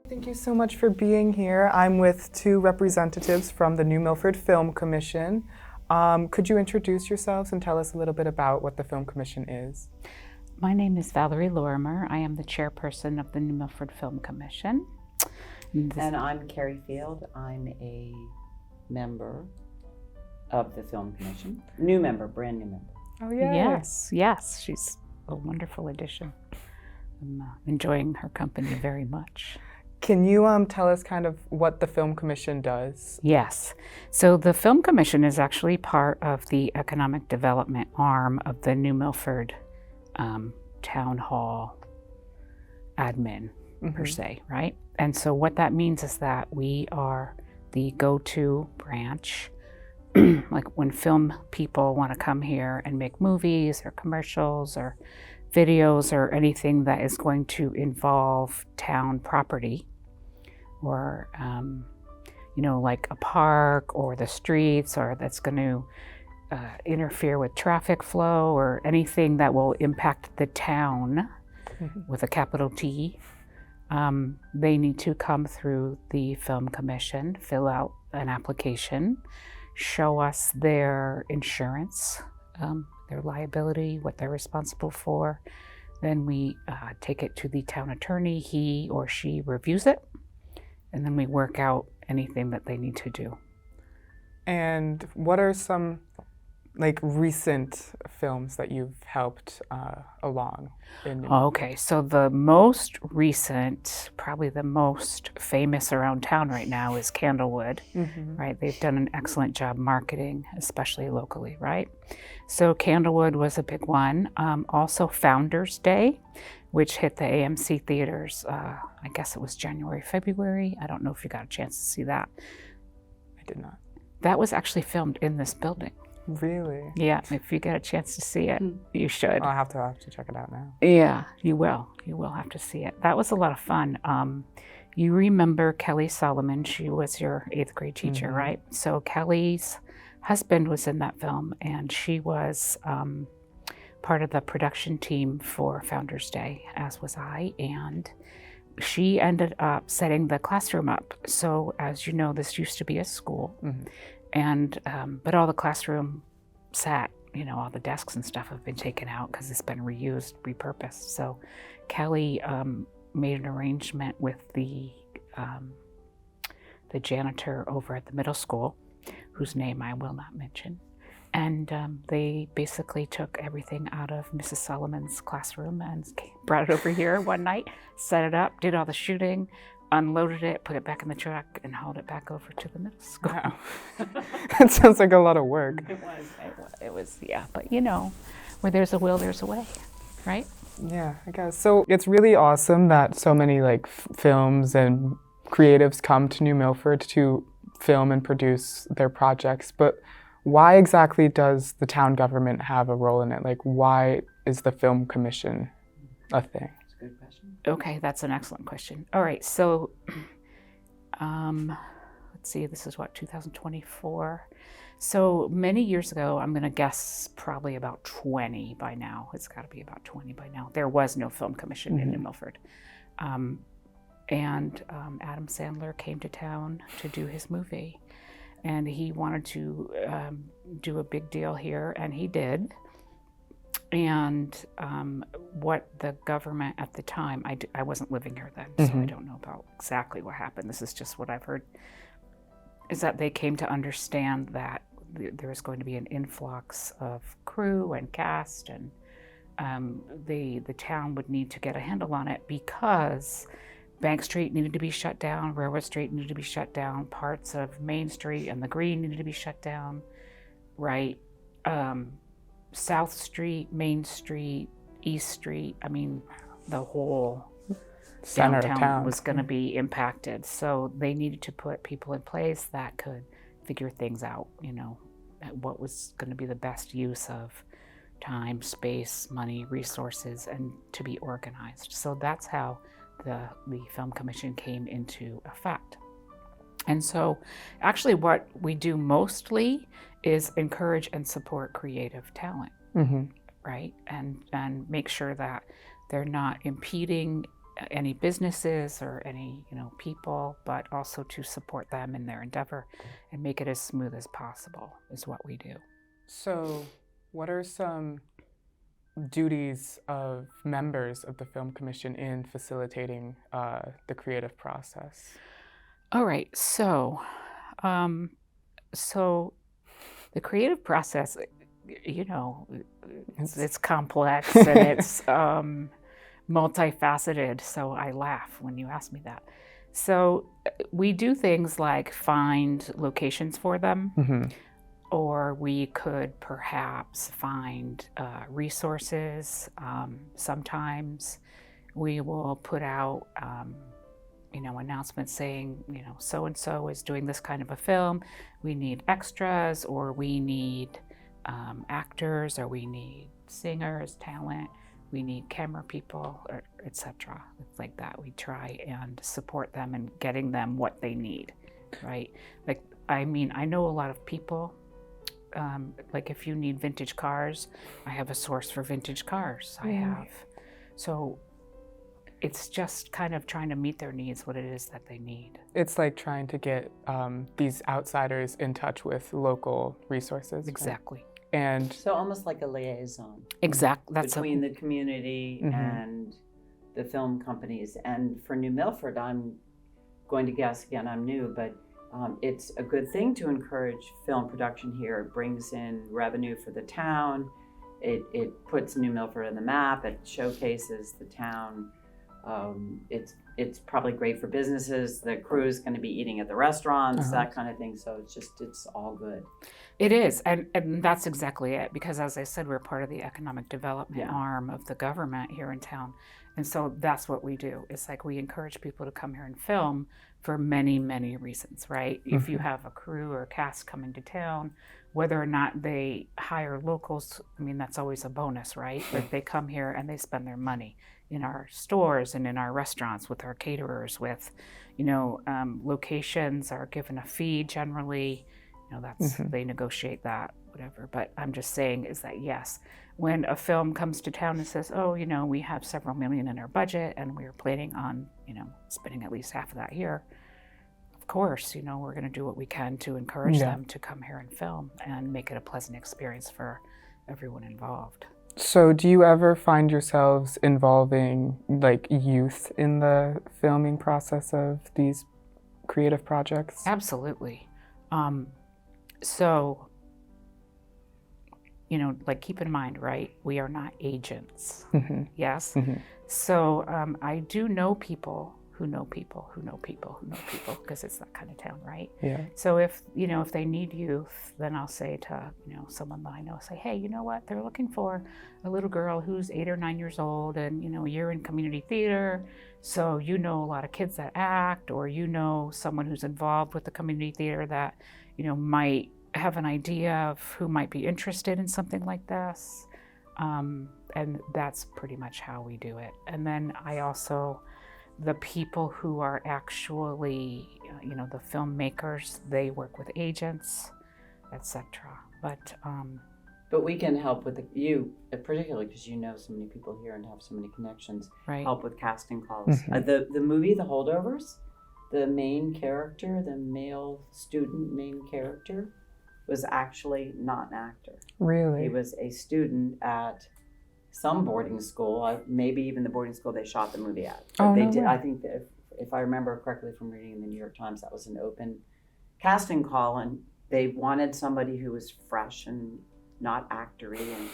Thank you so much for being here. I'm with two representatives from the new Milford Film Commission. Could you introduce yourselves and tell us a little bit about what the Film Commission is? My name is Valerie Lorimer. I am the chairperson of the New Milford Film Commission. And I'm Carrie Field. I'm a member of the Film Commission. New member, brand new member. Oh, yeah. Yes. She's a wonderful addition. I'm enjoying her company very much. Can you tell us kind of what the Film Commission does? Yes. So the Film Commission is actually part of the economic development arm of the New Milford Town Hall admin, per se, right? And so what that means is that we are the go-to branch. Like when film people want to come here and make movies or commercials or videos or anything that is going to involve town property, or like a park or the streets, or that's going to interfere with traffic flow or anything that will impact the town with a capital T, they need to come through the Film Commission, fill out an application, show us their insurance, their liability, what they're responsible for. Then we take it to the town attorney. He or she reviews it, and then we work out anything that they need to do. And what are some recent films that you've helped along in? Okay, so the most recent, probably the most famous around town right now is Candlewood, right? They've done an excellent job marketing, especially locally, right? So Candlewood was a big one. Also Founders Day, which hit the AMC theaters, I guess it was January, February. I don't know if you got a chance to see that. I did not. That was actually filmed in this building. Really? Yeah, if you get a chance to see it, you should. I'll have to check it out now. Yeah, you will. You will have to see it. That was a lot of fun. You remember Kelly Solomon. She was your 8th grade teacher, right? So Kelly's husband was in that film, and she was part of the production team for Founders Day, as was I, and she ended up setting the classroom up. So as you know, this used to be a school, and but all the classroom all the desks and stuff have been taken out because it's been reused, repurposed. So Kelly made an arrangement with the janitor over at the middle school, whose name I will not mention. And they basically took everything out of Mrs. Solomon's classroom and brought it over here one night, set it up, did all the shooting, unloaded it, put it back in the truck, and hauled it back over to the middle school. Wow. That sounds like a lot of work. It was, yeah. But where there's a will, there's a way, right? Yeah, I guess. So it's really awesome that so many films and creatives come to New Milford to film and produce their projects, but why exactly does the town government have a role in it? Why is the Film Commission a thing? That's a good question. Okay, that's an excellent question. All right, so let's see, this is 2024. So many years ago, I'm going to guess probably about 20 by now. It's got to be about 20 by now. There was no Film Commission in New Milford. And Adam Sandler came to town to do his movie. And he wanted to do a big deal here, and he did. And what the government at the time, I wasn't living here then, so I don't know about exactly what happened. This is just what I've heard, is that they came to understand that there was going to be an influx of crew and cast, and the town would need to get a handle on it because Bank Street needed to be shut down, Railroad Street needed to be shut down, parts of Main Street and the Green needed to be shut down, right? South Street, Main Street, East Street, the whole Center of downtown town was going to be impacted. So they needed to put people in place that could figure things out, what was going to be the best use of time, space, money, resources, and to be organized. So that's how the Film Commission came into effect. And so actually what we do mostly is encourage and support creative talent, right? And make sure that they're not impeding any businesses or any people, but also to support them in their endeavor and make it as smooth as possible is what we do. So, what are some duties of members of the Film Commission in facilitating the creative process? All right, so the creative process, it's complex and it's multifaceted. So I laugh when you ask me that. So we do things like find locations for them. Mm-hmm. Or we could perhaps find resources. Sometimes we will put out, announcements saying, so-and-so is doing this kind of a film. We need extras, or we need actors, or we need singers, talent. We need camera people, or etc. Like that. We try and support them in getting them what they need, right? I know a lot of people. Like if you need vintage cars, I have a source for vintage cars. So it's just kind of trying to meet their needs, what it is that they need. It's like trying to get these outsiders in touch with local resources. Exactly. Right? And so almost like a liaison. Exactly. Between the community and the film companies. And for New Milford, I'm going to guess, again, I'm new, but it's a good thing to encourage film production here. It brings in revenue for the town. It puts New Milford on the map. It showcases the town. It's probably great for businesses. The crew is going to be eating at the restaurants, that kind of thing. So it's all good. It is, and that's exactly it. Because as I said, we're part of the economic development arm of the government here in town. And so that's what we do. It's like we encourage people to come here and film for many, many reasons, right? Mm-hmm. If you have a crew or a cast coming to town, whether or not they hire locals, that's always a bonus, right? Like they come here and they spend their money in our stores and in our restaurants with our caterers, with, locations are given a fee generally. That's they negotiate that, whatever. But I'm just saying is that, yes, when a film comes to town and says, we have several million in our budget and we're planning on, spending at least half of that here, of course, we're going to do what we can to encourage them to come here and film and make it a pleasant experience for everyone involved. So do you ever find yourselves involving like youth in the filming process of these creative projects? Absolutely. So, keep in mind, right? We are not agents. Mm-hmm. Yes. Mm-hmm. So I do know people who know people who know people who know people, because it's that kind of town, right? Yeah. So if they need youth, then I'll say to someone that I know, say, hey, you know what? They're looking for a little girl who's 8 or 9 years old, and you're in community theater, so a lot of kids that act, or someone who's involved with the community theater that might have an idea of who might be interested in something like this. And that's pretty much how we do it. And then I also, the people who are actually, the filmmakers, they work with agents, etc. But we can help with you, particularly because you know so many people here and have so many connections, right. Help with casting calls. The movie, The Holdovers, the main character, the male student main character, was actually not an actor. Really? He was a student at some boarding school, maybe even the boarding school they shot the movie at. But they did. I think that if I remember correctly from reading in the New York Times, that was an open casting call, and they wanted somebody who was fresh and not actory, and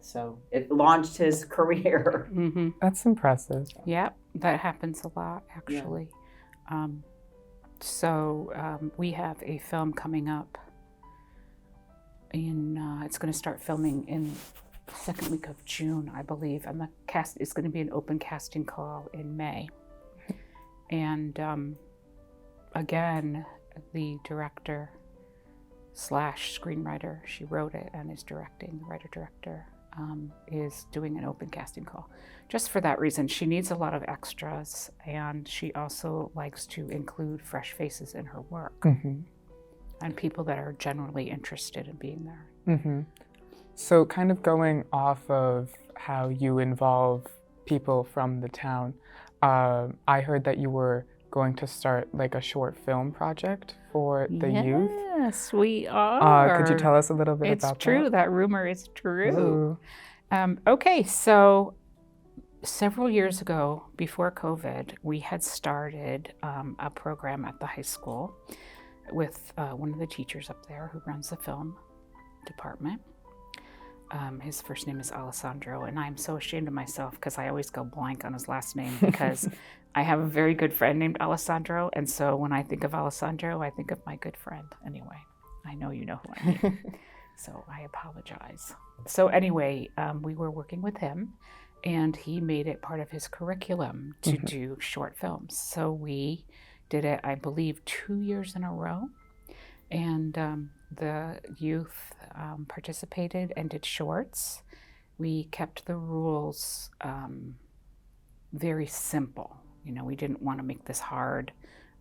so it launched his career. Mm-hmm. That's impressive. Yep, that happens a lot, actually. Yeah. We have a film coming up it's going to start filming in the second week of June, I believe, and the cast is going to be an open casting call in May. And again, the director / screenwriter, she wrote it and is directing, the writer-director, is doing an open casting call. Just for that reason, she needs a lot of extras, and she also likes to include fresh faces in her work. Mm-hmm. And people that are generally interested in being there. Mm-hmm. So kind of going off of how you involve people from the town, I heard that you were going to start like a short film project for the youth. Yes, we are. Could you tell us a little bit It's about true. that? That rumor is true. Okay, so several years ago, before COVID, we had started a program at the high school with one of the teachers up there who runs the film department. His first name is Alessandro, and I'm so ashamed of myself because I always go blank on his last name because I have a very good friend named Alessandro, and so when I think of Alessandro, I think of my good friend. Anyway, I know you know who I mean, so I apologize. So anyway, we were working with him, and he made it part of his curriculum to do short films. So we did it, I believe, 2 years in a row, and the youth participated and did shorts. We kept the rules very simple. You know, we didn't want to make this hard,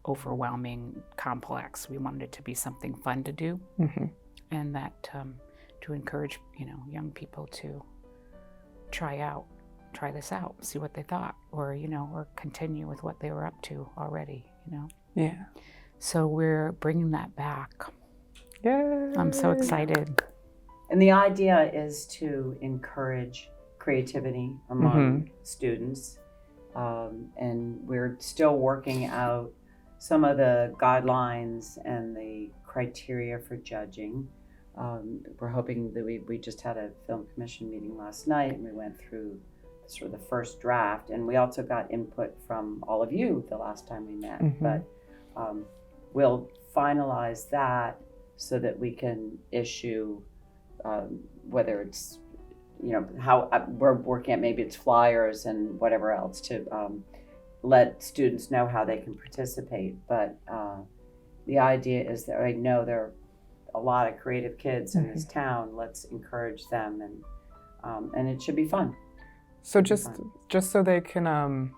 overwhelming, complex. We wanted it to be something fun to do, and that to encourage, you know, young people to try this out, see what they thought, or, you know, or continue with what they were up to already, you know. Yeah. So we're bringing that back. Yeah. I'm so excited. And the idea is to encourage creativity among students. And we're still working out some of the guidelines and the criteria for judging. We're hoping that we just had a film commission meeting last night, and we went through sort of the first draft, and we also got input from all of you the last time we met. But we'll finalize that so that we can issue whether it's, you know, how we're working at, maybe it's flyers and whatever else to let students know how they can participate. But the idea is that I know there are a lot of creative kids in this town. Let's encourage them, and it should be fun. So just so they can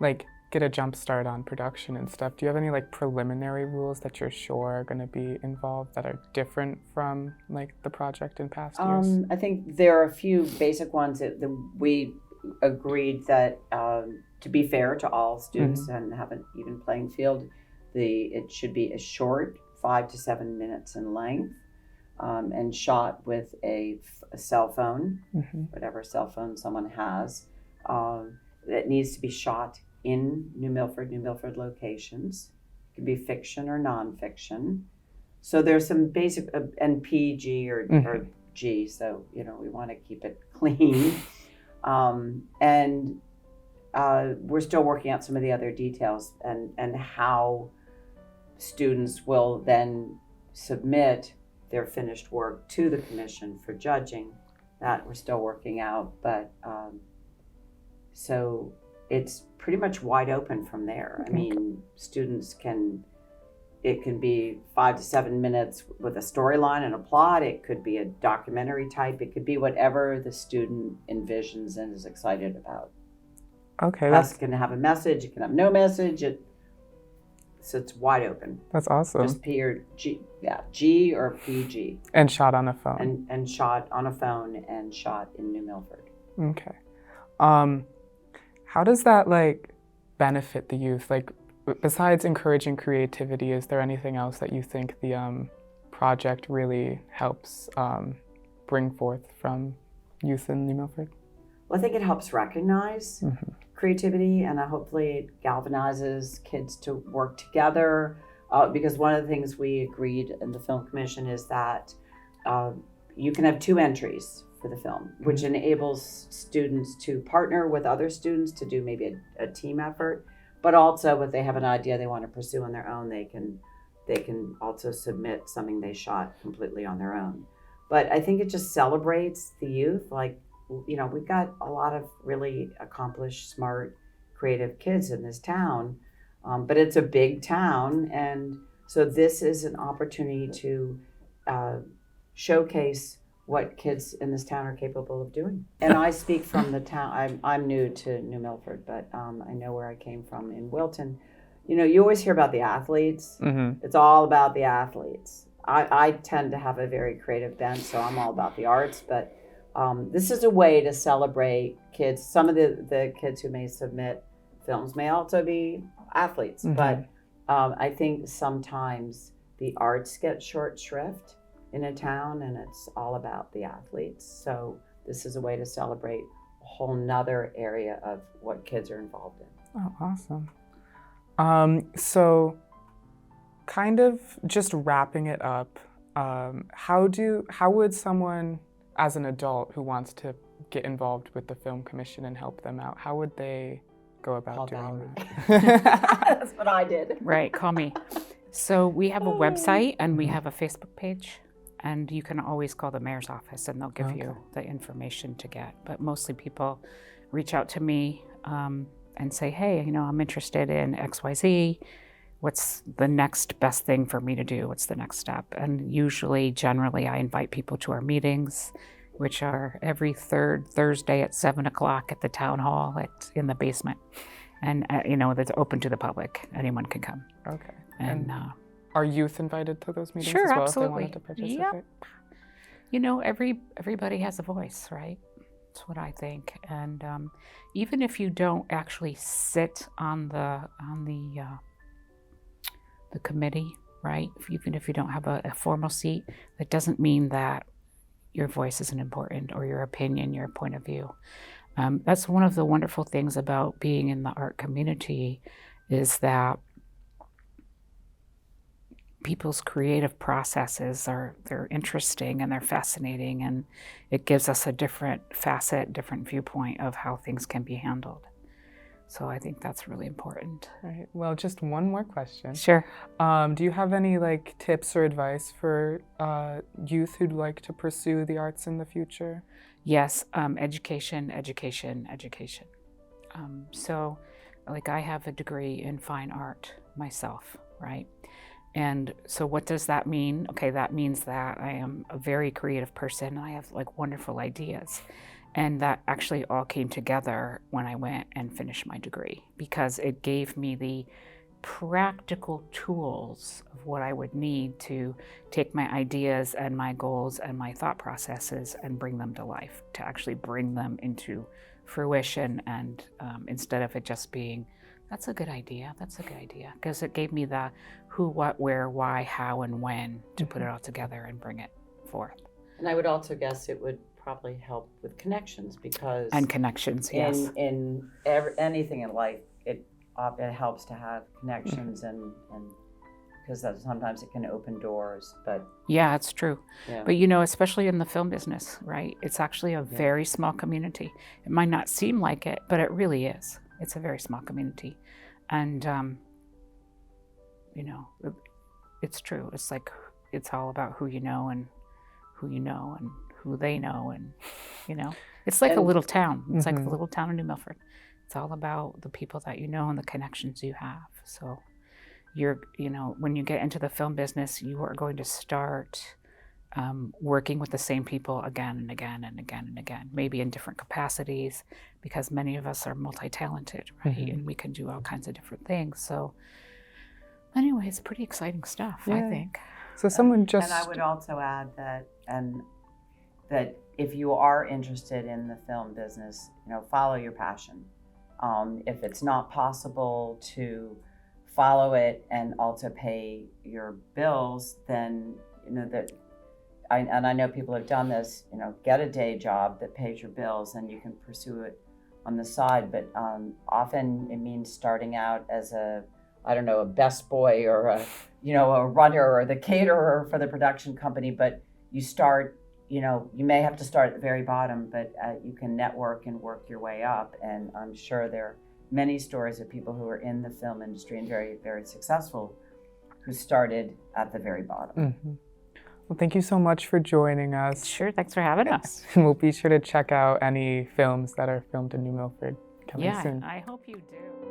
like get a jump start on production and stuff, do you have any like preliminary rules that you're sure are going to be involved that are different from like the project in past years? I think there are a few basic ones that we agreed that to be fair to all students and have an even playing field, it should be a short, 5 to 7 minutes in length, and shot with a cell phone, whatever cell phone someone has. It needs to be shot in New Milford locations. It can be fiction or nonfiction. So there's some basic, and PG or G, so, you know, we want to keep it clean. And we're still working out some of the other details and how students will then submit their finished work to the commission for judging. That we're still working out, but so it's pretty much wide open from there. I mean, students it can be 5 to 7 minutes with a storyline and a plot. It could be a documentary type. It could be whatever the student envisions and is excited about. Okay. It's going to have a message. It can have no message. So it's wide open. That's awesome. Just P or G, G or PG. And shot on a phone. And shot on a phone and shot in New Milford. Okay. How does that like benefit the youth? Like, besides encouraging creativity, is there anything else that you think the project really helps bring forth from youth in New Milford? Well, I think it helps recognize creativity, and hopefully it galvanizes kids to work together. Because one of the things we agreed in the Film Commission is that you can have 2 entries for the film, which enables students to partner with other students to do maybe a team effort, but also if they have an idea they want to pursue on their own, they can also submit something they shot completely on their own. But I think it just celebrates the youth. Like, you know, we've got a lot of really accomplished, smart, creative kids in this town, but it's a big town, and so this is an opportunity to showcase what kids in this town are capable of doing. And I speak from the town. I'm new to New Milford, but I know where I came from in Wilton. You know, you always hear about the athletes. It's all about the athletes. I tend to have a very creative bent, so I'm all about the arts, but this is a way to celebrate kids. Some of the kids who may submit films may also be athletes, but I think sometimes the arts get short shrift in a town and it's all about the athletes. So this is a way to celebrate a whole nother area of what kids are involved in. Oh, awesome. So kind of just wrapping it up, how would someone as an adult who wants to get involved with the Film Commission and help them out, how would they go about doing that? That's what I did. Right, call me. So we have a website and we have a Facebook page, and you can always call the mayor's office and they'll give you the information to get. But mostly people reach out to me and say, hey, I'm interested in XYZ. What's the next best thing for me to do? What's the next step? And generally, I invite people to our meetings, which are every third Thursday at 7 o'clock at the town hall in the basement. And, that's open to the public. Anyone can come. Okay. And are youth invited to those meetings sure, as well absolutely. if they wanted to participate? Yep. Everybody has a voice, right? That's what I think. And even if you don't actually sit on the committee, right? Even if you don't have a formal seat, that doesn't mean that your voice isn't important or your opinion, your point of view. That's one of the wonderful things about being in the art community is that people's creative processes they're interesting and they're fascinating, and it gives us a different facet, different viewpoint of how things can be handled. So I think that's really important. All right. Well, just one more question. Sure. Do you have any tips or advice for youth who'd like to pursue the arts in the future? Yes, education. So I have a degree in fine art myself, right? And so what does that mean? Okay, that means that I am a very creative person. I have wonderful ideas. And that actually all came together when I went and finished my degree, because it gave me the practical tools of what I would need to take my ideas and my goals and my thought processes and bring them to life, to actually bring them into fruition. And instead of it just being, that's a good idea, because it gave me the who, what, where, why, how, and when to put it all together and bring it forth. And I would also guess it would probably help with connections, because yes. in anything in life, it helps to have connections, and because sometimes it can open doors. But yeah, it's true. Yeah. But especially in the film business, right? It's actually a very small community. It might not seem like it, but it really is. It's a very small community, and it's true. It's it's all about who you know and who they know, and it's like a little town. It's like the little town of New Milford. It's all about the people that you know and the connections you have. So when you get into the film business, you are going to start working with the same people again and again and again and again, maybe in different capacities, because many of us are multi-talented, right? And we can do all kinds of different things. So anyway, it's pretty exciting stuff, I think. So someone just... And I would also add that if you are interested in the film business, follow your passion. If it's not possible to follow it and also pay your bills, then I know people have done this. Get a day job that pays your bills, and you can pursue it on the side. But often it means starting out as a best boy or a runner or the caterer for the production company. But you start. You may have to start at the very bottom, but you can network and work your way up. And I'm sure there are many stories of people who are in the film industry and very, very successful who started at the very bottom. Well, thank you so much for joining us. Sure, thanks for having us. And we'll be sure to check out any films that are filmed in New Milford coming soon. I hope you do.